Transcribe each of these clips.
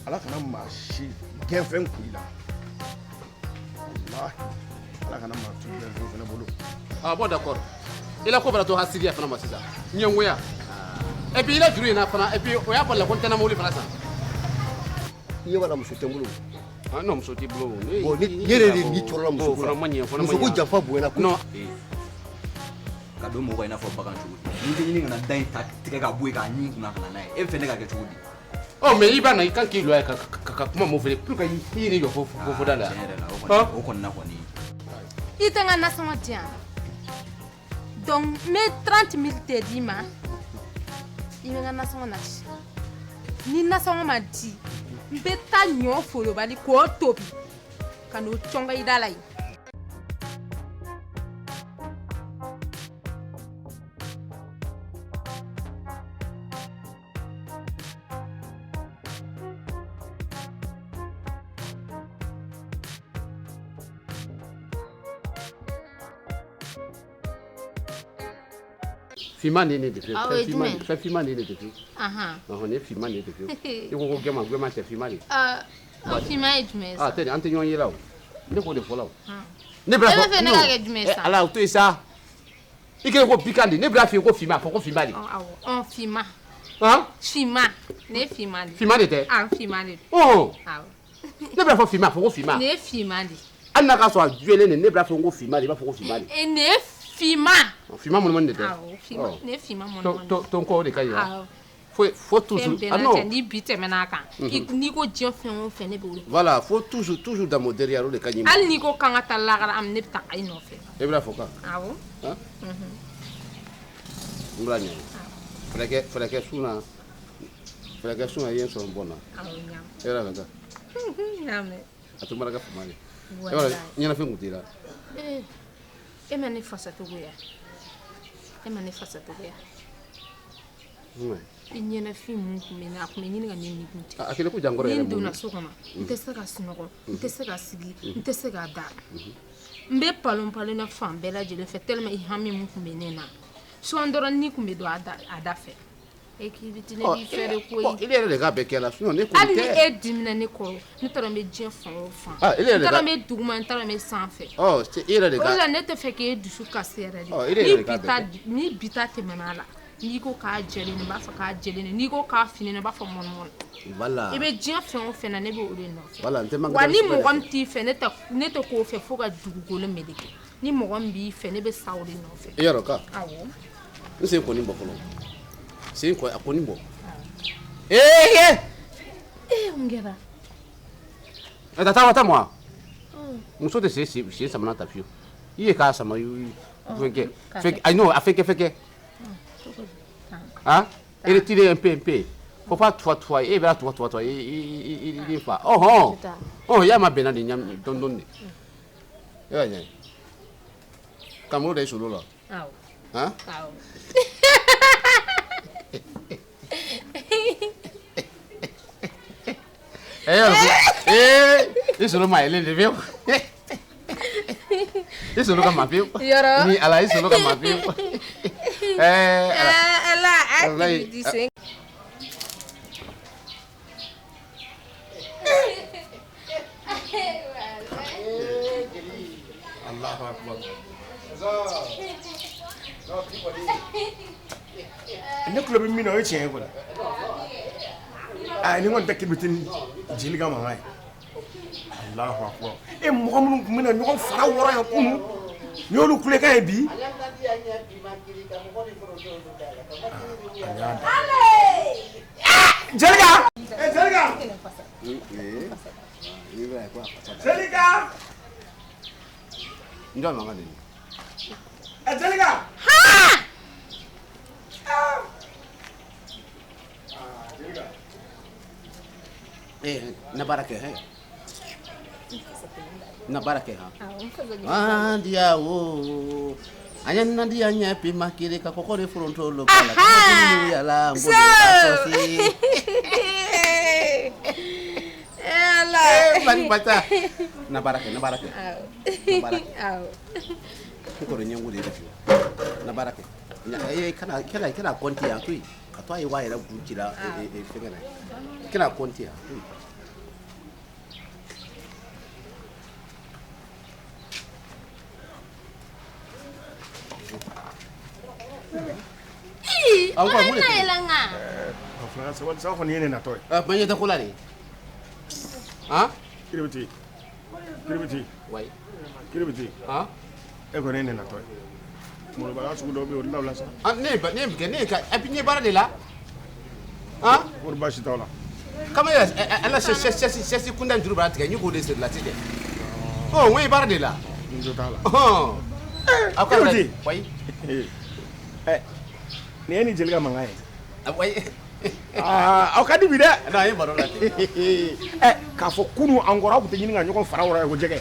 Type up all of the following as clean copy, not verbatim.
ala kana maa si gɛnfɛn kun i la walahi ala kana maa tu gɛnfɛn fana bolo. Ah bon d'accord. Il a combien de temps à Syrie fana ma sisan. Nyangoya. Et puis il a juru ina fana et puis o y'a bala ko tana mawli fana sa. I ye wala muso tɛ n bolo. Ah non muso t'i bolo. Bon ni yɛrɛ de ni cɔrɔla muso bolo. Muso ko janfa bonyana ko. Non. Ka don mɔgɔ i n'a fɔ bagan cogo di. Ni tɛ ɲini kana da in ta tigɛ ka bɔ yen k'a ɲin kunna ka na n'a ye. E fɛ ne ka kɛ cogo di? Oh mais il va na kan k'i loyer ka kuma mo fere pour que i ni jɔ fo da la. O kɔni na kɔni. I tɛ n ka nasɔngɔ di yan. Donc n bɛ 30 000 de d'i ma i bɛ n ka nasɔngɔ nati. Ni nasɔngɔ ma di n bɛ taa ɲɔ folobali k'o tobi ka n'o cɔngɔ i da la yen. Fima ne de fait. Fais Fima ne de fait. On est Fima ne de fait. Il faut que vraiment c'est Fima. Fima est jumɛn Ah t'es an tɛ ɲɔgɔn ye la o. Ne ko de fɔ la o. Ne b'a fɛ ne ka kɛ jumɛn sa? Ala o to yen sa. I kɛlen ko Pikandi ne b'a fɛ ko Fima fɔ ko Fima de. Awɔ Fima. Han? Fima ne ye Fima de. Fima de tɛ? Ah Fima de. Oh. Awɔ. Ne b'a fɔ Fima fɔ ko Fima. Ne ye Fima de. Hali n'a ka sɔrɔ a juyelen de ne b'a fɔ ko Fima de i b'a fɔ ko Fima de. Ne ye Fima. Fima mɔnimɔni de tɛ? Awɔ Fima ne ye Fima mɔnimɔni. Ton kɔ o de ka ɲi wa? Awɔ. Faut toujours. Ah non. Ni bi tɛmɛna kan. N'i ko diɲɛ fɛn o fɛn ne b'o. Voilà, faut toujours dans mon derrière o de ka ɲi. Hali n'i ko k'an ka taa lakara ne bɛ taa i nɔfɛ. E bɛna fɔ kan? Awɔ. Han? N b'a ɲɛ. Fɛrɛkɛ sun na i ye n sɔrɔ n bɔ na. Awɔ ɲam. E yɛrɛ ka. Ɲamɛ. A tun b'a kɛ fama de. E b'a ɲɛnafin kun t'i la. E ma ne fasa cogo ya. E ma ne fasa cogo ya. I ɲɛnafin mun kun bɛ na a kun bɛ ɲini ka ne nin kun tigɛ. A kɛlen ko jankɔrɔ yɛrɛ bolo. Ni donna so kɔnɔ n tɛ se ka sunɔgɔ n tɛ se ka sigi n tɛ se ka da. N bɛ palon na fan bɛɛ lajɛlen fɛ tellement i hami mun kun bɛ ne na. Sɔn dɔrɔn ni kun bɛ don a da fɛ. E k'i bɛ ne b'i fɛ de koyi. Il yɛrɛ de k'a bɛɛ kɛ la sinon ne kun tɛ. Hali ni e dimina ne kɔrɔ ne taara n bɛ diɲɛ fan o fan. N taara n bɛ duguma n taara n bɛ sanfɛ. I yɛrɛ de ka. O la ne tɛ fɛ k'e dusu kasi yɛrɛ de. Ni bi ta tɛmɛna a la. N'i ko k'a jɛlen n b'a fɔ k'a jɛlen n'i ko k'a finen n b'a fɔ mɔnimɔni. Voilà. I bɛ diɲɛ fɛn o fɛn na ne bɛ o de nɔfɛ. Voilà n tɛ manquer. Wa ni mɔgɔ min t'i fɛ ne tɛ k'o fɛ fo ka dugukolo meleke. Ni mɔgɔ min b'i fɛ ne bɛ sa o de nɔfɛ. I yɛrɛ ka. Awɔ. N sen kɔni bɔ fɔlɔ. Sen kɔ a kɔni bɔ. Mun kɛra? Taa moi. Muso tɛ sen samana ta fiyewu. I ye k'a sama fɛnkɛ. Non a fɛnkɛ. Hein? Retirez un peu. Faut pas toi. Et bien toi. Il fa. Oh, ya ma bena de nyam don. Ya. Kamo de solo la. Awɔ. Hein? Awɔ. Il solo ma ele viu? Il solo ka ma viu. Yɔrɔ. Ni ala il solo ka ma viu. Ela activity sen. Allahu akbar. Ne kulo bɛ min na o ye tiɲɛ ye koyi. Ni kɔni tɛ kibitin jeli ka mankan ye. Allahu akbar. Mɔgɔ minnu tun bɛ na ɲɔgɔn fara wɔɔrɔ yan kunun ni y'olu kulekan ye bi. Jelika! Jelika! Njɔ mankan de. Jelika! Na baara kɛ ha. Dia o. Anya nandia nya pe makire ka kokore fronto lo kala. Yala ngode asosi. Bani bata. Na baara kɛ. Ko nyango de fi. Na baara kɛ. Kana konti ya tu. Ka to ayi wa yɛrɛ buncira fɛngɛ na. Kana konti ya. Encore Ina elanga. Fana sabali sa kɔni ye ne natɔ ye. Man ɲɛ tɛ ko la de. Han? Kiribiti. Oui. Kiribiti. Han? E kɔni ye ne natɔ ye. Mɔlɔbala sugu dɔw bɛ yen o de la sa. Ne ye kɛ ne ka et puis ne baara de la. Han? Ko baasi t'aw la. Kama ala sɛsi kunda juru b'a tigɛ n k'o de siri la sisan. Ɔ n ko i baara de la. N jo t'a la. Aw ka Kiribiti. Oui. Nin ye ni jeli ka mankan ye. Oui. Aw ka di bi dɛ. Non, an ye baro la ten. K'a fɔ kunun an kɔrɔ aw tun tɛ ɲini ka ɲɔgɔn fara o ko jɛgɛ.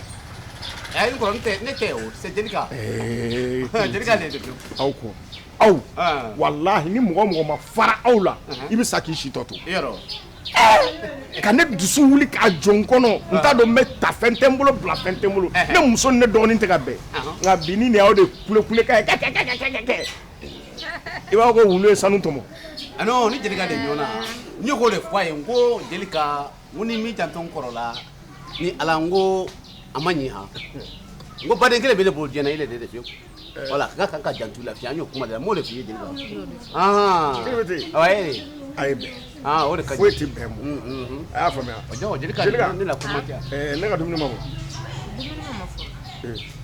N kɔrɔ ne tɛ o c'est Jelika. Jelika de don. Aw ko aw walahi ni mɔgɔ mɔgɔ ma fara aw la i bɛ sa k'i si tɔ to. Yɔrɔ. Ka ne dusu wuli k'a jɔ n kɔnɔ n t'a dɔn n bɛ ta fɛn tɛ n bolo bila fɛn tɛ n bolo ne muso ni ne dɔgɔnin tɛ ka bɛn nka bi ni nin y'aw de kule ka ye kɛ i b'a fɔ ko wulu ye sanu tɔmɔ. Non ni Jelika de ɲɔgɔnna n ye k'o de fɔ a ye n ko Jelika n ko ni min janto n kɔrɔ la ni ala n ko a ma ɲi han n ko baden kelen bɛ ne bolo diɲɛ na i de fiyewu voilà k'a kan ka janto la fiyewu an y'o kuma de la n m'o de f'i ye Jelika. A ye bɛn. O de ka di. Foyi tɛ bɛn mɔ. A y'a faamuya. Jelika ne la kuma tɛ. Ne ka dumuni ma mɔ. Dumuni ma fɔ.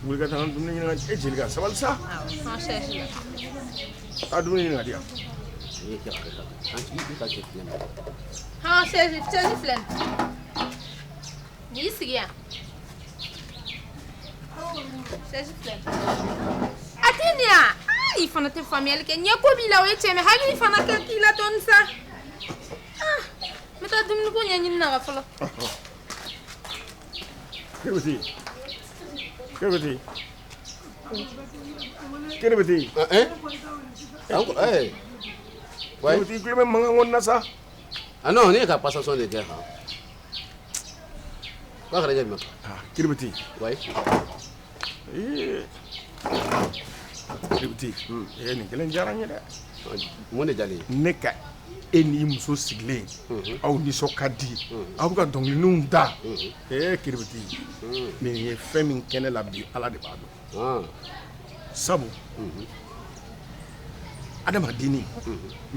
Wuli ka taa dumuni ɲini ka Jelika sabali sa. Taa dumuni ɲini ka di yan. Han sɛsi filɛ n'i sigi yan sɛsi filɛ a t'i nin yan i fana tɛ faamuyali kɛ ɲɛ ko b'i la o ye tiɲɛ mɛ hakili fana kɛ k'i la dɔɔni sa n bɛ taa dumuni ko ɲɛɲini na ka fɔlɔ. Kiribiti. Kiribiti kulo bɛ mankan kɔnɔna sa. Non ne ye ka passation de kɛ han. K'a kɛra ɲɛ jumɛn. Kiribiti. Oui. Kiribiti. Nin kelen diyara n ye dɛ. Mun de diyara i ye. Ne ka e n'i muso sigilen aw nisɔn ka di aw bɛ ka dɔnkilininw da Kiribiti nin ye fɛn min kɛ ne la bi ala de b'a dɔn sabu adamadenni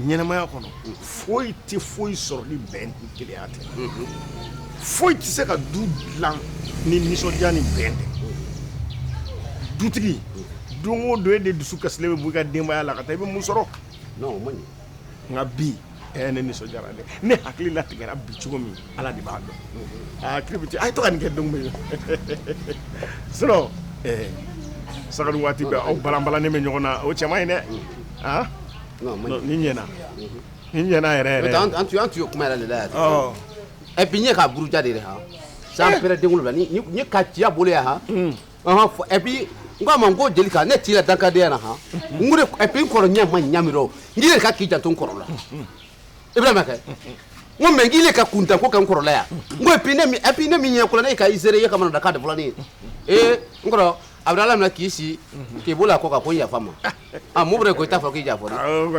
ɲɛnamaya kɔnɔ foyi tɛ foyi sɔrɔ ni bɛn ni kelenya tɛ foyi tɛ se ka du dilan ni nisɔndiya ni bɛn tɛ dutigi don o don e de dusu kasilen bɛ bɔ i ka denbaya la ka taa i bɛ mun sɔrɔ. Non o man ɲi. Nka bi ne nisɔndiyara dɛ ne hakili latigɛra bi cogo min ala de b'a dɔn Kiribiti a ye to ka nin kɛ don bɛ sinon sagadu waati bɛɛ aw balanbalannen bɛ ɲɔgɔn na o cɛ man ɲi dɛ ni ɲɛna yɛrɛ an tun y'o kuma yɛrɛ de la yan et puis n ye k'a buruja de han san pɛrɛ den wolonwula n ye ka ciya bolo yan han et puis n ko a ma n ko Jelika ne t'i la dankadenya na han n ko et puis n kɔrɔ ɲɛ ma ɲami rɔ n yɛrɛ ka k'i janto n kɔrɔ la i bɛ kɛ n ko mɛ n k'i le ka kuntan ko kɛ n kɔrɔ la yan n ko et puis ne min ɲɛ kɔrɔ ne ka i seere i ye ka mana da k'a de fɔlɔ ne ye n kɔrɔ a bɛ ala minɛ k'i si k'i bolo a kɔ kan ko n yafa ma mun bɛ ko i t'a fɔ k'i yafa de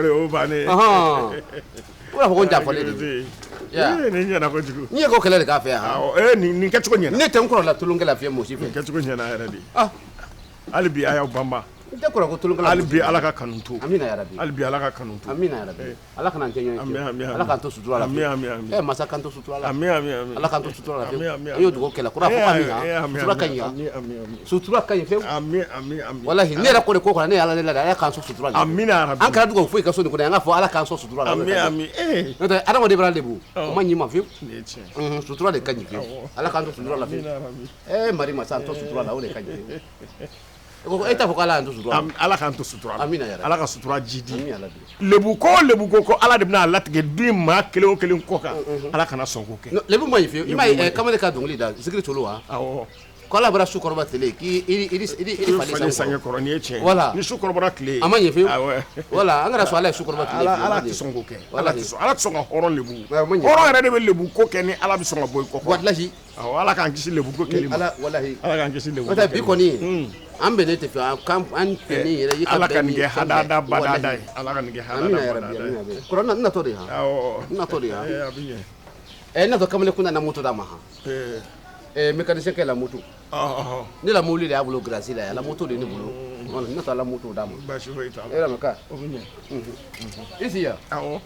o bannen o b'a fɔ ko n yafalen de nin ɲɛna kojugu n ye ko kɛlɛ de k'a fɛ yan nin kɛcogo ɲɛna ne tɛ n kɔrɔ la tulon kɛ la fiye mɔsi fɛ nin kɛcogo ɲɛna yɛrɛ de hali bi a y'aw banba n tɛ kɔrɔ ko tulon kɛ la hali bi ala ka kanu to amina yarabi hali bi ala ka kanu to amina yarabi ala kana n tɛ ɲɔgɔn ye ala k'an to sutura la masa k'an to sutura la ala k'an to sutura la fiyewu an y'o dugawu kɛlɛ kura fɔ amina sutura ka ɲi yan sutura ka ɲi fiyewu walahi ne yɛrɛ ko de ko kɔnɔ ne ye ala ne lada ala k'an sɔn sutura la amina yarabi an kɛra dugawu foyi ka so nin kɔnɔ an k'a fɔ ala k'an sɔn sutura la n'o tɛ adamaden b'a lebu o ma ɲi ma fiyewu sutura de ka ɲi fiyewu ala k'an to sutura la fiyewu mari masa an to sutura la o de ka ɲi fiyewu e t'a fɔ ko ala y'an to sutura la ala k'an to sutura la amina yarabi ala ka sutura ji di amina yarabi lebu ko ala de bɛna a latigɛ du in maa kelen o kelen kɔ kan ala kana sɔn k'o kɛ lebu ma ɲi fiyewu i m'a ye kamalen ka dɔnkili da zikiri tolo wa ko ala bɔra su kɔrɔba tile k'i falen sange kɔrɔ nin ye tiɲɛ voilà ni su kɔrɔbara tile a ma ɲɛ fiyewu voilà an kana sɔn ala ye su kɔrɔba tile ala tɛ sɔn k'o kɛ ala tɛ sɔn ka hɔrɔn lebu hɔrɔn yɛrɛ de bɛ lebu ko kɛ ni ala bɛ sɔn ka bɔ i kɔ walahi ala k'an kisi lebu ko kɛli ma walahi ala k'an kisi lebu n'o tɛ bi kɔni an bɛnnen tɛ fiyewu an bɛnnen yɛrɛ i ka ala ka nin kɛ hadada badada ye ala ka nin kɛ hadada badada ye kɔrɔ n natɔ de han n natɔ de han n natɔ kamalen kun nana moto d'a ma han mécanicien kɛ la moto ne la mobili de y'a bolo grâce la la moto de ne bolo ne taa la moto d'a ma basi foyi t'a la e la mɛ ka o bɛ ɲɛ i si yan awɔ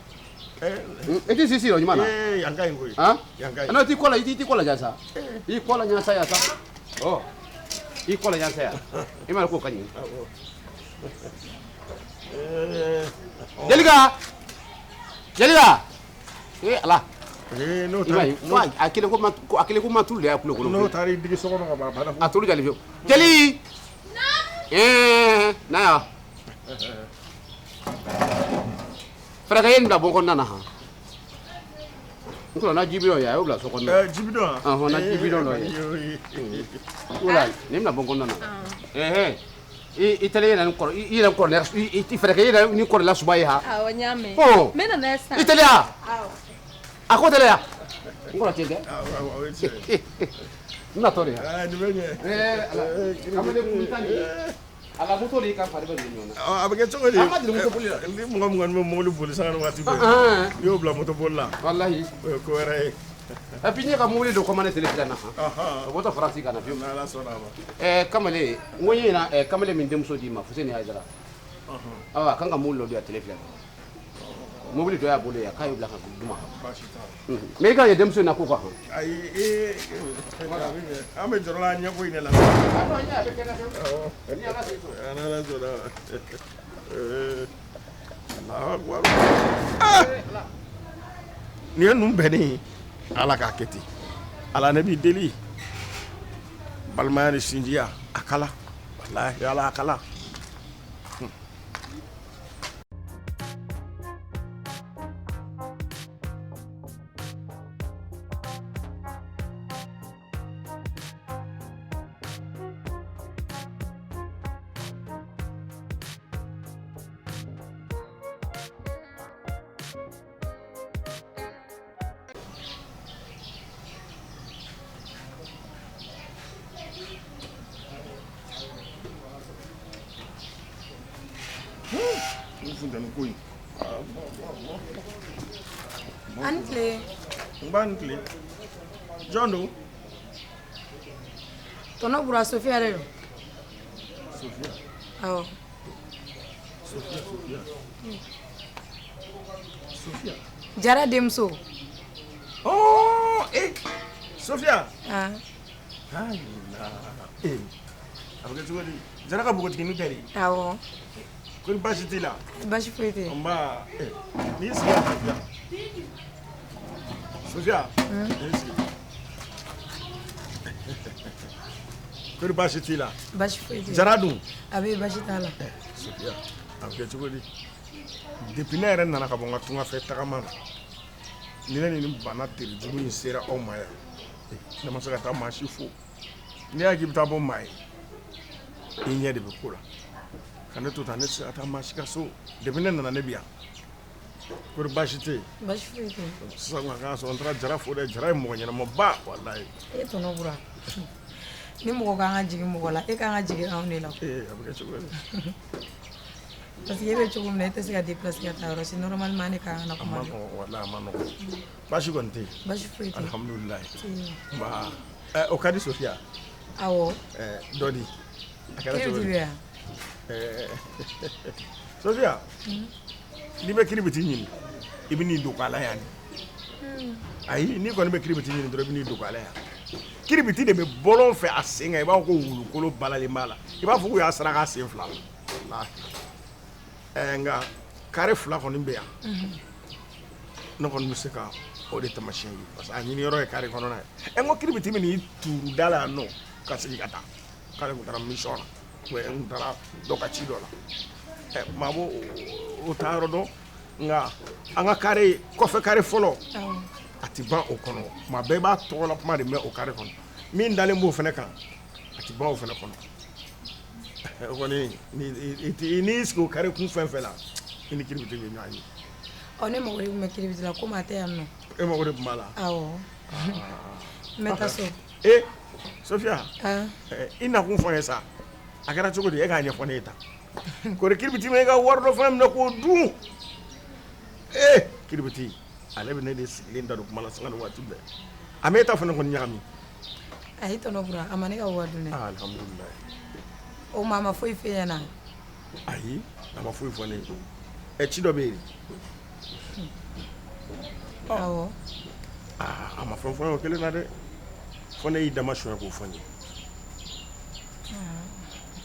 i t'i si o ɲuman na yan ka ɲi koyi yan ka ɲi n'o t'i kɔ la i t'i kɔ la yan sa i kɔ la yan sa yan sa ɔ i kɔ la yan sa yan i m'a ye k'o ka ɲi Jelika Jelika ala n'o a kelen ko ma tulu de y'a kulo kɔnɔ n'o taara i digi so kɔnɔ ka ban a banna a tulu jali fiyewu Jeli na ya fɛrɛkɛ ye nin bila bon kɔnɔna na han n kɔrɔ na jibidɔn ye a y'o bila so kɔnɔna jibidɔn na jibidɔn dɔ ye wala nin bila bon kɔnɔna na i tɛlɛ yɛrɛ ni kɔrɔ i yɛrɛ kɔrɔ i fɛrɛkɛ i yɛrɛ ni kɔrɔla suba ye ha awɔ n y'a mɛn ɔ n bɛ na sisan i tɛlɛya a ko tɛlɛya n kɔrɔ tiɲɛ tɛ n natɔ de yan nin bɛ ɲɛ ala kamalen kun tan nin ala moto de y'i ka fari bɛ nin ɲɔgɔn na a bɛ kɛ cogo di an ma deli moto boli la ni mɔgɔ min kɔni bɛ mobili boli sanga ni waati bɛɛ n'i y'o bila moto boli la walahi o ye ko wɛrɛ ye et puis ne ka mobili de commandé tele filɛ na han o bɔtɔ faransi kana fiyewu n'ala sɔnna a ma kamalen n ko n ye na kamalen min denmuso d'i ma Fuseni Hayidara awɔ a kan ka mobili dɔ di yan tele filɛ mobili dɔ y'a bolo yan k'a y'o bila ka d'u ma baasi t'a la mais i ka ye denmuso in na ko ka han ayi an bɛ jɔrɔ la ɲɛko in de la n'ala sɔnna nin ye ninnu bɛnnen ye ala k'a kɛ ten ala ne b'i deli balimaya ni sinjiya a kala walahi ala a kala funteni ko in Ani tile. n b'a ni tile jɔn don Tɔnɔ Bura Sofiya de don. Sofiya Awɔ. Sofiya Jara denmuso. Sofiya Ah. a bɛ kɛ cogo di jara ka npogotigini tɛ de Awɔ. ko ni baasi t'i la Basi foyi tɛ. n b'a n'i y'i sigi yan Sofiya n'i sigi ko ni baasi t'i la Basi foyi tɛ. jara dun A bɛ basi t'a la. Sofiya a bɛ kɛ cogo di depuis ne yɛrɛ nana ka bɔ n ka tunga fɛ tagama na ni ne ni bana teri jugu in sera aw ma yan ne ma se ka taa maa si fo n'i y'a k'i bɛ taa bɔ maa ye i ɲɛ de bɛ ko la ka ne to tan ne tɛ se ka taa maa si ka so depuis ne nana ne bɛ yan ko baasi tɛ yen Basi foyi tɛ. sisan kɔni a kan sɔrɔ n taara jara fo dɛ jara ye mɔgɔ ɲɛnama ba walayi E Tɔnɔ Bura. Ni mɔgɔ kan ka jigin mɔgɔ la, e kan ka jigin anw de la. a bɛ kɛ cogo di Parce que e bɛ cogo min na, e tɛ se ka déplacer ka taa yɔrɔ si normalement ne kan ka na a kuma ma de. nɔgɔn walayi a ma nɔgɔn baasi kɔni tɛ yen Basi foyi tɛ. alihamudulilayi o ka di Sofiya Awɔ. dɔ di a kɛra E cogo bɛ di tulu yan. Sofiya n'i bɛ kiribiti ɲini i bɛ n'i don k'a la yan ayi n'i kɔni bɛ kiribiti ɲini dɔrɔn i bɛ n'i don k'a la yan kiribiti de bɛ bɔlɔn fɛ a sen kan i b'a fɔ ko wulukolo balalen b'a la i b'a fɔ k'u y'a saraka sen fila la nka kare fila kɔni bɛ yan ne kɔni bɛ se ka o de tamasiyɛn ye parce que a ɲini yɔrɔ ye kare kɔnɔna ye n ko kiribiti bɛ n'i tuuru da la yan nɔ ka segin ka taa k'ale tun taara mission na n kun taara dɔ ka ci dɔ la maa b'o o taa yɔrɔ dɔn nka an ka kare kɔfɛ kare fɔlɔ a ti ban o kɔnɔ tuma bɛɛ i b'a tɔgɔla kuma de mɛn o kare kɔnɔ min dalen b'o fɛnɛ kan a ti ban o fɛnɛ kɔnɔ o kɔni n'i sigi o kare kun fɛn fɛn la i ni kiribiti bɛ ɲɔgɔn ye Ne mago de tun bɛ kiribiti la komi a tɛ yan nɔ. e mago de tun b'a la Awɔ. N bɛ taa so. Sofiya i nakun fɔ n ye sa a kɛra cogo di e k'a ɲɛfɔ ne ye tan kori kiribiti ma i ka wari dɔ fana minɛ k'o dun kiribiti ale bɛ ne de sigilen da don kuma la sanga ni waati bɛɛ a m'e ta fana kɔni ɲagami ayi tɔnɔ bura a ma ne ka wari dun dɛ alhamdulilayi o maa ma foyi f'e ɲɛna ayi a ma foyi fɔ ne ye ci dɔ bɛ yen awɔ a ma fɛn fɔ n ye o kelen na dɛ fo ne y'i dama sonya k'o fɔ n ye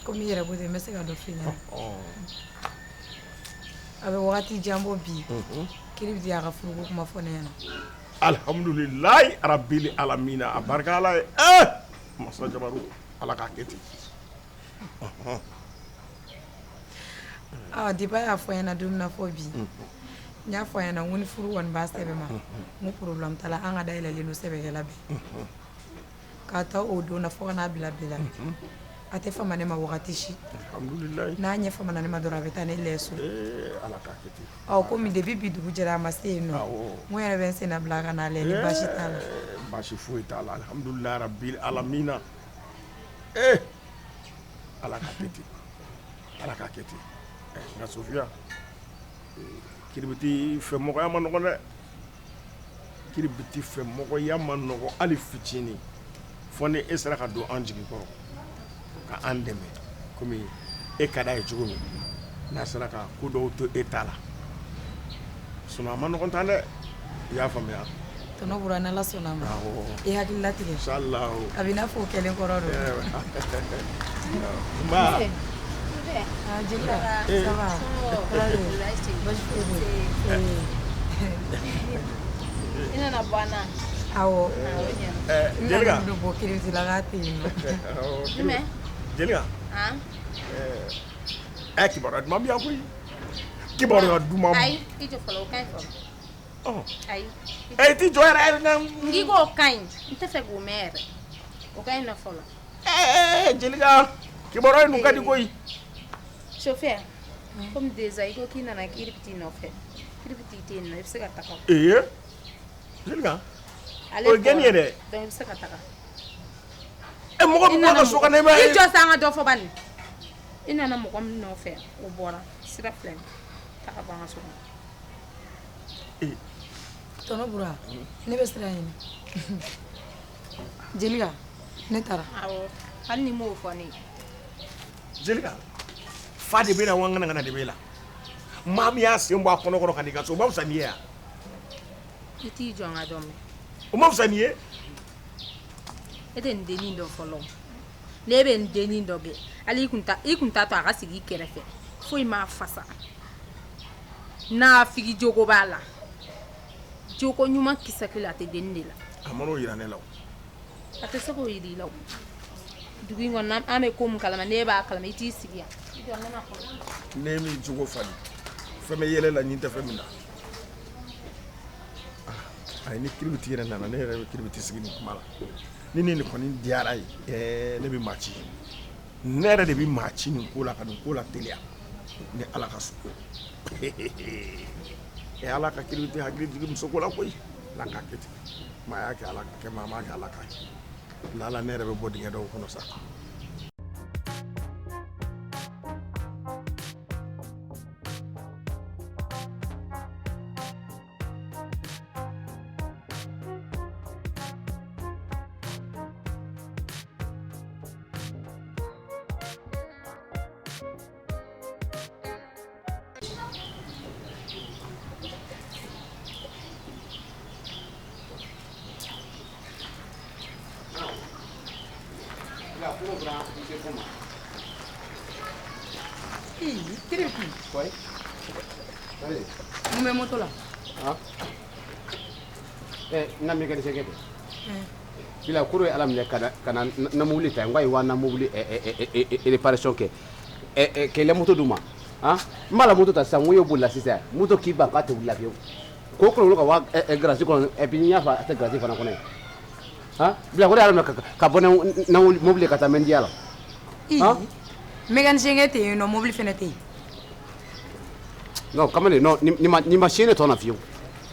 komi i yɛrɛ ko ten n bɛ se ka dɔ f'i ɲɛna a bɛ wagati jan bɔ bi kiribiti a ka furuko kuma fɔ ne ɲɛna alhamdulilayi rabbil alamina a barika ala ye masa jabaru ala k'a kɛ ten dipa y'a fɔ ɲɛna don min na fɔ bi n y'a fɔ ɲɛna n ko ni furu kɔni b'a sɛbɛn ma n ko problème t'a la an ka dayɛlɛlen don sɛbɛkɛla bɛɛ k'a ta o don na fo ka n'a bila bi la a tɛ fama ne ma wagati si alhamdulilayi n'a ɲɛ famana ne ma dɔrɔn a bɛ taa ne lɛ so ala k'a kɛ ten komi depuis bi dugu jɛra a ma se yen nɔ n ko yɛrɛ bɛ n senna bila ka n'a lɛ ni baasi t'a la baasi foyi t'a la alhamdulilayi rabbil alamina ala k'a kɛ ten ala k'a kɛ ten nka Sofiya kiribiti fɛmɔgɔya ma nɔgɔn dɛ kiribiti fɛmɔgɔya ma nɔgɔn hali fitinin fɔ ni e sera ka don an jigi kɔrɔ ka an dɛmɛ komi e ka d'a ye cogo min n'a sera ka ko dɔw to e ta la sinon a ma nɔgɔn tan dɛ i y'a faamuya tɔnɔ bura n'ala sɔnna ma i hakili latigɛ inshallah a bɛ n'a fɔ o kɛlen kɔrɔ don nba Jelika ça va baasi foyi I nana bɔ an na awɔ Jelika n bɛ bɔ kiribiti la k'a tɛ yen nɔ jumɛn Jelika kibaruya duman bɛ yan koyi kibaruya duman ayi i jɔ fɔlɔ o ka ɲi fɔlɔ ayi i t'i jɔ yɛrɛ na n k'i k'o ka ɲi n tɛ fɛ k'o mɛn yɛrɛ o ka ɲi nɔ fɔlɔ Jelika kibaruya ninnu ka di koyi chauffeur comme déjà i ko k'i nana kiribiti nɔfɛ kiribiti tɛ yen nɔ i bɛ se ka taga Jelika ale o ye gɛnni ye dɛ donc i bɛ se ka taga mɔgɔ min bɔ ka so kɔnɔ i jɔ sa an ka dɔ fɔ bani i nana mɔgɔ min nɔfɛ o bɔra sira filɛ taga bɔ an ka so kɔnɔ tɔnɔ bura ne bɛ sira ɲini Jelika ne taara awɔ hali ni m'o fɔ ne ye Jelika fa de bɛ na wa ŋana de b'e la maa min y'a sen bɔ a kɔnɔ kɔrɔ ka n'i ka so o ma fisa n'i ye yan i t'i jɔ n ka dɔn mɛn o ma fisa n'i ye e tɛ nin dennin dɔ fɔlɔ ne bɛ nin dennin dɔ kɛ hali i kun t'a to a ka sigi i kɛrɛfɛ foyi m'a fasa n'a figi jogo b'a la jogo ɲuman kisɛ kelen a tɛ dennin de la a ma n'o yira ne la o a tɛ se k'o yira i la o dugu in kɔnɔ an bɛ ko min kalama ne b'a kalama i t'i sigi yan ne min jogo fali fɛn bɛ yɛlɛ la ɲin tɛ fɛn min na ayi ni kiribiti yɛrɛ nana ne yɛrɛ bɛ kiribiti sigi nin kuma la ni nin kɔni diyara ye ne bɛ maa ci ne yɛrɛ de bɛ maa ci nin ko la ka nin ko la teliya ni ala ka so ala ka kiribiti hakili jigin muso ko la koyi ala k'a kɛ ten maa y'a kɛ ala ka kɛ maa m'a kɛ ala ka kɛ n'ala ne yɛrɛ bɛ bɔ dingɛ dɔw kɔnɔ sa kiribiti mun bɛ moto la na mécanicien kɛ bila kuro ye ala minɛ ka na mobili ta n ko ayi wa na mobili réparation kɛ kɛlɛ moto d'u ma n b'a la moto ta sisan n ko y'o bolila sisan moto k'i ban k'a tɛ wuli la fiyewu k'o kɔnɔ wolo ka wa garasi kɔnɔ et puis n y'a fɔ a tɛ garasi fana kɔnɔ ye bila kuro ye ala minɛ ka bɔ na mobili ka taa mɛndiya la mécanicien kɛ tɛ yen nɔ mobili fɛnɛ tɛ yen non kamalen non ni ma siɲɛ ne tɔ na fiyewu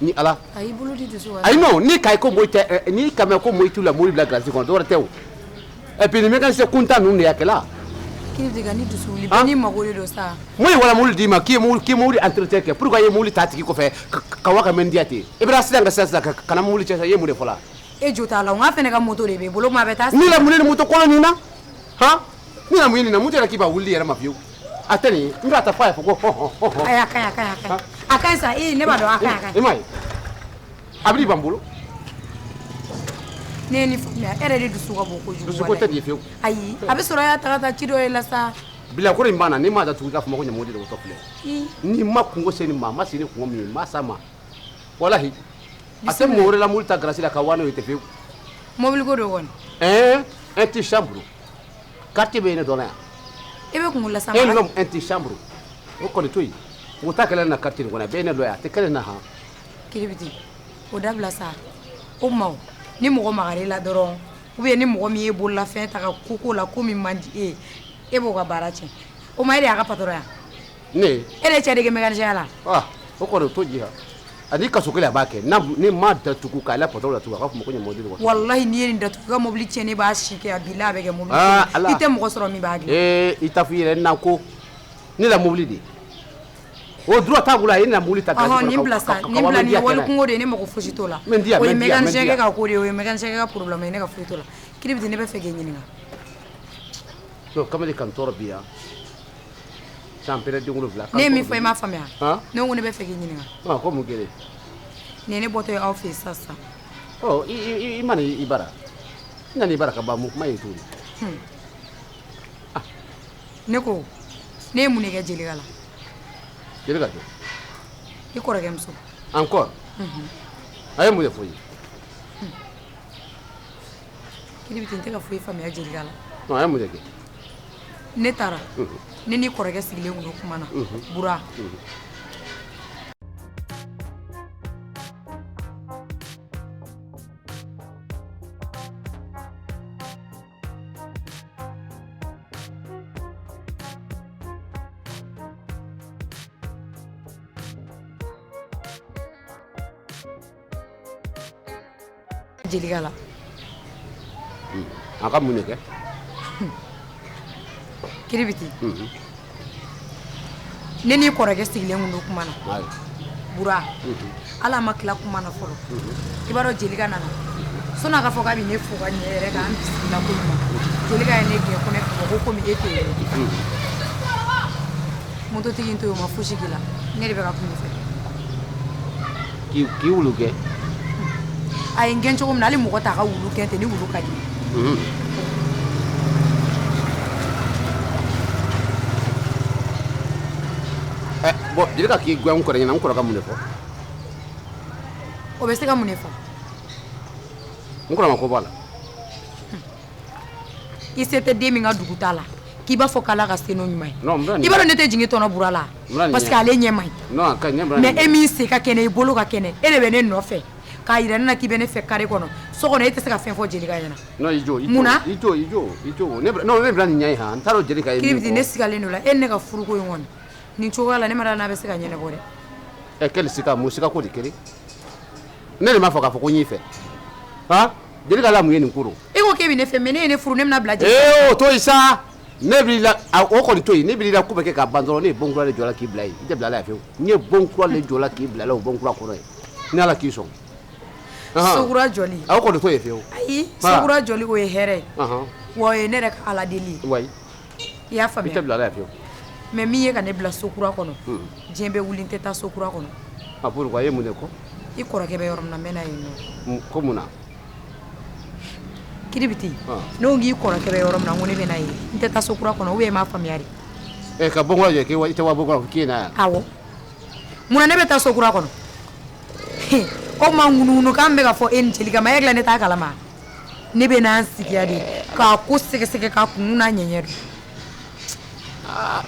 ni ala a y'i bolo di dusu wa ayi non ni kayi ko moyi tɛ ni kamɛ ko moyi t'u la mobili bila garasi kɔnɔ dɔwɛrɛ tɛ o et puis ni mécanicien kuntan ninnu de y'a kɛla kiribiti ka ni dusu wuli bɛɛ n'i mago de don sa mun ye wala mobili d'i ma k'i ye mobili entretien kɛ pourquoi i ye mobili t'a tigi kɔfɛ ka wa ka mɛndiya ten i bɛna accident kɛ sisan ka na mobili cɛ sisan i ye mun de fɔ la e jo t'a la n k'a fɛnɛ ka moto de b'i bolo ma bɛ taa ni la mun ni moto kɔnɔ nin na han ni la mun nin na mun tɛ k'i b'a wuli yɛrɛ ma fiyewu a tɛ nin n b'a ta f'a ye fɔ ko hɔn ayi a ka ɲi sa ne b'a dɔn a ka ɲi i m'a ye a bɛ ban bolo ne ye nin faamuya e yɛrɛ de dusu ka bon kojugu dusu ko tɛ nin ye fiyewu ayi a bɛ sɔrɔ y'a taga taa ci dɔ ye la sa bilakoro in banna ni m'a datugu i k'a fɔ ma ko ɲamoji de ko filɛ ni ma kungo se nin ma ma se ni kungo min ye ma sa ma walahi a tɛ mɔgɔ wɛrɛ la mobili ta garasi la ka waa n'o ye tɛ fiyewu mobili ko do kɔni un ti chambre quartier bɛ yen ne dɔn yan e bɛ kungo la sa un homme un ti chambre o kɔni to yen o ta kɛlɛ na quartier nin kɔnɔ a bɛ ne dɔn yan a tɛ kɛlɛ na han kiribiti o dabila sa o ma ni mɔgɔ magar'i la dɔrɔn ou bien ni mɔgɔ min ye bololafɛn ta ka ko la ko min man di e b'o ka baara tiɲɛ o ma e de y'a ka patron yan ne e de cɛ dege mécanicien la o kɔni o to ji ha ani kaso kelen a b'a kɛ ni ma datugu k'ale patron datugu a k'a fɔ ma ko ɲamoji de ko wallahi n'i ye nin datugu i ka mobili tiɲɛ ne b'a si kɛ a bila a bɛ kɛ mobili i tɛ mɔgɔ sɔrɔ min b'a dilan i ta fɔ i yɛrɛ na ko ne la mobili de o droit t'a bolo a ye na mobili ta nin bila sa nin bila nin ye wali kungo de ye ne mago fosi t'o la o ye mécanicien kɛ ka ko de ye o ye mécanicien kɛ ka problème ye ne ka foyi t'o la kiribiti ne bɛ fɛ k'e ɲininka non kamalen kan tɔɔrɔ bi yan san pere den wolonwula ne ye min fɔ i m'a faamuya ne ko ne bɛ fɛ k'i ɲininka ko mun kɛlen nin ye ne bɔtɔ ye aw fɛ yen sisan i ma nin i bara i nana i bara ka ban mun kuma ye tuguni ne ko ne ye mun de kɛ jelika la jelika don i kɔrɔkɛ muso encore a ye mun de fɔ i ye kiribiti n tɛ ka foyi faamuya jelika la a ye mun de kɛ ne taara ne n'i kɔrɔkɛ sigilen kun do kuma na bura jelika la a ka mun de kɛ kiribiti ne n'i kɔrɔkɛ sigilen kun do kuma na bura ala ma tila kuma na fɔlɔ i b'a dɔn jelika nana sɔnni a ka fɔ k'a bɛ ne fo ka ɲɛ yɛrɛ k'an bisimila ko ɲuman jelika ye ne gɛn ko ne fɔ ko komi e tɛ yen mototigi in to yen o ma fosi k'i la ne de bɛ ka kuma i fɛ k'i wulu gɛn a ye n gɛn cogo min na hali mɔgɔ t'a ka wulu gɛn ten ni wulu ka di bon jelika k'i gɛn n kɔrɔ ɲɛna n kɔrɔ ka mun de fɔ o bɛ se ka mun de fɔ n kɔrɔ ma ko b'a la i se tɛ den min ka dugu t'a la k'i b'a fɔ k'ala ka se n'o ɲuman ye i b'a dɔn ne tɛ jigin tɔnɔ bura la parce que ale ɲɛ man ɲi mais e min se ka kɛnɛ i bolo ka kɛnɛ e de bɛ ne nɔfɛ k'a yira ne na k'i bɛ ne fɛ carré kɔnɔ so kɔnɔ e tɛ se ka fɛn fɔ jelika ɲɛna munna i jɔ ne bila nin ɲɛ ye han n t'a dɔn jelika ye min fɔ kiribiti ne sigalen do la e ne ka furuko in kɔni nin cogoya la ne ma dɔn n'a bɛ se ka ɲɛnabɔ dɛ kɛli sika mun sika ko de kɛlen ne de m'a fɔ k'a fɔ ko n y'i fɛ jelika la mun ye nin ko don e ko k'e bɛ ne fɛ mais ne ye ne furu ne bɛna bila jelika o to yen sa ne b'i la o kɔni to yen ne b'i la ko bɛ kɛ k'a ban dɔrɔn ne ye bon kura de jɔ la k'i bila yen i tɛ bila la yan fiyewu n ye bon kura de jɔ la k'i bila la o bon kura kɔrɔ ye ni ala k'i sɔn sokura jɔli o kɔni to yen fiyewu ayi sokura jɔli o ye hɛrɛ ye wa o ye ne yɛrɛ ka ala deli ye wayi i y'a i faamuya tɛ bila la yan fiyewu mais min ye ka ne bila sokura kɔnɔ diɲɛ bɛ wuli n tɛ taa sokura kɔnɔ pourquoi a ye mun de kɔ i kɔrɔkɛ bɛ yɔrɔ min na n bɛ na yen nɔ ko mun na kiribiti ne ko k'i kɔrɔkɛ bɛ yɔrɔ min na n ko ne bɛ na yen n tɛ taa sokura kɔnɔ ou bien i m'a faamuya de ka bon kura jɔ i tɛ wa bon kura k'i ye na yan awɔ munna ne bɛ taa sokura kɔnɔ o ma ŋunuŋunu k'an bɛ ka fɔ e ni jelika ma e hakili la ne t'a kalama ne bɛ n'an sigiya de k'a ko sɛgɛsɛgɛ k'a kun n'a ɲɛɲɛ don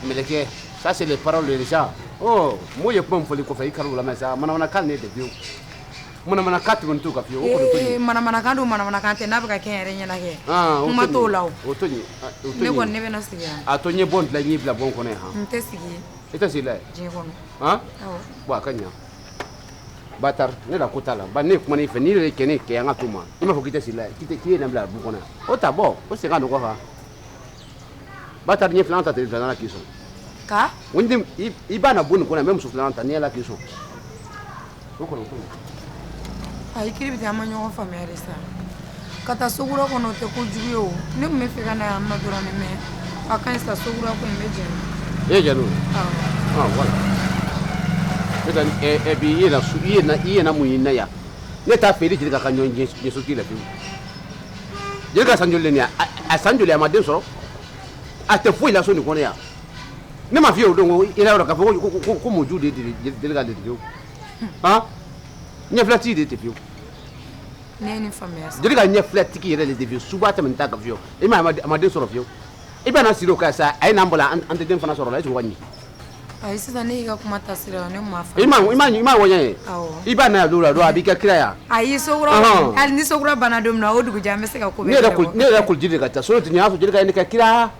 mɛlɛkɛ ça c'est les paroles des gens mo ye kuma min fɔli kɔfɛ i kari o lamɛn sa manamanakan ne de fiyewu manamanakan tɛmɛni t'o kan fiyewu o kɔni to ɲi manamanakan don manamanakan tɛ n'a bɛ ka kɛ n yɛrɛ ɲɛna kɛ kuma t'o la o to ɲi ne kɔni ne bɛ na sigi yan a to n ye bɔ n dilan n y'i bila bɔ n kɔnɔ yan n tɛ sigi yen i tɛ sigi la diɲɛ kɔnɔ awɔ bon a ka ɲa Batar ne la ko t'a la ba ne kuma n'i fɛ n'i yɛrɛ kɛ ne kɛ an ka to ma i m'a fɔ k'i tɛ sigi la k'i ye na bila du kɔnɔ yan o ta bɔ o segin ka nɔgɔ fa Batar ɲɛ filanan ta tɛ filanan k'i sɔn ka i b'a na bɔ nin kɔnɔ yan n bɛ muso filanan ta n'i yɛlɛ k'i sɔn o kɔni o to yen ayi kiribiti an ma ɲɔgɔn faamuya de sa ka taa sogura kɔnɔ o tɛ kojugu ye o ne tun bɛ fɛ ka na yan nɔ dɔrɔn mɛ a ka ɲi sa sogura ko in bɛ jɛn e jɛn n'o voilà et puis i yena mun ye na yan ne t'a fɛ i Jelika ka ɲɔ ɲɛsotigi la pewu Jelika san joli le nin ye a san joli a ma den sɔrɔ a tɛ foyi la so nin kɔnɔ yan ne ma f'i ye o don ko i la yɔrɔ k'a fɔ ko muju de ye Jelika de fiyewu ɲɛfilatigi de tɛ fiyewu ne ye nin faamuya sa Jelika ɲɛfilatigi yɛrɛ de tɛ fiyewu suba tɛmɛ t'a kan fiyewu i ma a ma den sɔrɔ fiyewu i bɛna siri o kan sa a ye n'an bolo an tɛ den fana sɔrɔ la est-ce que o ka ɲi ayi sisan ne y'i ka kuma tasira ne ma i ma wɔɲɛ ye i b'a na yan don la don a b'i kɛ kira yan ayi sogura hali ni sogura bana don min na o dugujɛ an bɛ se ka ko ne yɛrɛ kuliji de ka ca solo tɛ nin y'a sɔrɔ Jelika ye ne kɛ kira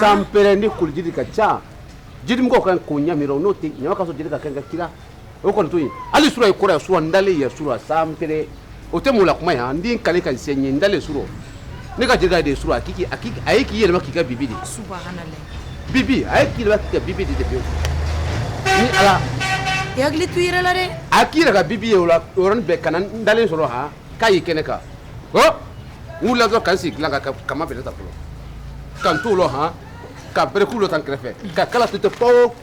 sanpɛrɛ ne kuliji de ka ca jirimɔgɔw kan k'o ɲamira n'o tɛ ɲama ka sɔrɔ Jelika ka kɛ kira o kɔni to yen hali sura ye kɔrɔ ye sura n dalen ye sura sanpɛrɛ o tɛ mun la kuma ye n den kale ka se ɲɛ n dalen sura ne ka Jelika de ye sura a ye k'i yɛlɛma k'i kɛ bibi de subhanallah bibi a ye k'i yɛlɛma k'i kɛ bibi de pewu ni ala i hakili to i yɛrɛ la dɛ a k'i yɛrɛ ka bibi ye o la o yɔrɔnin bɛɛ kana n dalen sɔrɔ han k'a y'i kɛnɛ kan n wulila dɔrɔn ka n sigi dilan ka kama bɛrɛ ta fɔlɔ ka n t'o la han ka bereku dɔ ta n kɛrɛfɛ ka kala to ten pawo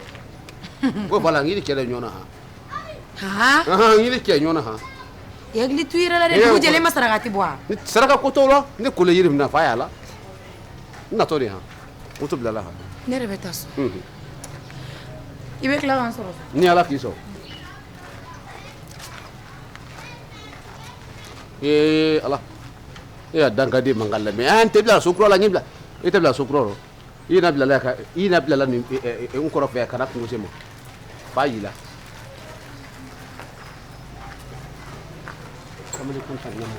ko voilà n y'i ni cɛ de ɲɔgɔn na han n y'i ni cɛ ɲɔgɔn na han i hakili to i yɛrɛ la dɛ dugu jɛlen ma sarakati bɔ wa saraka ko t'o la ne kolo yiri minɛ fa y'a la n natɔ de han moto bilala han ne yɛrɛ bɛ taa so i bɛ tila k'an sɔrɔ ni ala k'i sɔn ala e y'a dankaden man ka lamɛn n tɛ bila so kura la n ye bila e tɛ bila so kura rɔ i na bilala nin n kɔrɔ fɛ kana kungo se ma fa y'i la kamalen kun ta ɲamu